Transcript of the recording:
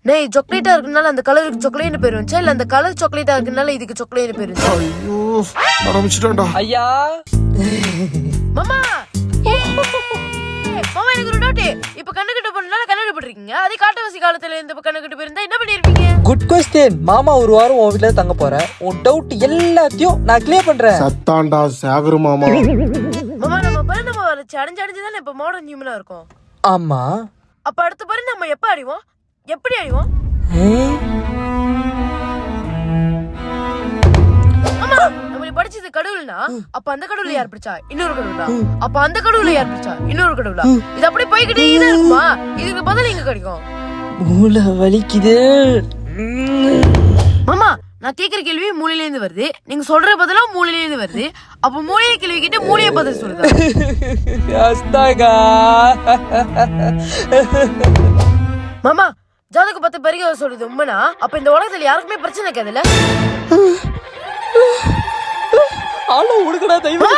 நெய் சாக்லேட்டா இருக்கனால அந்த கலருக்கு சாக்லேட்னு பேர் வந்துச்சா இல்ல அந்த கலர் சாக்லேட்டா இருக்கனால இதுக்கு சாக்லேட்னு பேர் வந்துச்சா? ஐயோ ஆரம்பிச்சிட்டான்டா. ஐயா மாமா மாமா எனக்கு ஒரு டவுட். இப்ப கண்ணுக்கிட்ட போனால கண்ணாடி போட்டுருக்கீங்க, அதே காட்டுவாசி காலத்துல இந்த கண்ணுக்கிட்ட போயிருந்தா என்ன பண்ணிருப்பீங்க? Good question. மாமா ஒரு வாரம் உன் வீட்டுல தங்க போறேன். உன் டவுட் எல்லாத்தையும் நான் கிளியர் பண்றேன். சத்தாண்டா சேகரு மாமா. மாமா நம்ம பிறந்தமா வரைச்சு அடைஞ்சாடிச்சுதானே இப்ப மாடர்ன் ஹியூமனா இருக்கும். ஆமா. அப்ப அடுத்த பாரு நம்ம எப்ப அடிவோம், எப்படி அடிவோம்? ஆமா நம்ம படிச்சது கடவுள்னா அப்ப அந்த கடவுளை யார் பிடிச்சா? இன்னொரு கடவுளா? அப்ப அந்த கடவுளை யார் பிடிச்சா? இன்னொரு கடவுளா? இது அப்படியே போய்கிட்டே தான் இருக்குமா? இதுக்கு பதில் எங்க கிடைக்கும்? மூளை வலிக்குது. மாமா நான் கேக்குற கேள்வி மூளையில இருந்து வருது, நீங்க சொல்ற பதிலும் மூளையில இருந்து வருது. அப்ப மூளைய கேள்வி கிட்ட மூளைய பதில் சொல்லுதா? அஸ்தாகா. மாமா ஜாதக பத்தி பெரிய சொல்றது உண்மைனா அப்ப இந்த உலகத்துல யாருக்குமே பிரச்சனை இருக்காதுல்ல? ஆள உடுக்கடா தெய்வம்.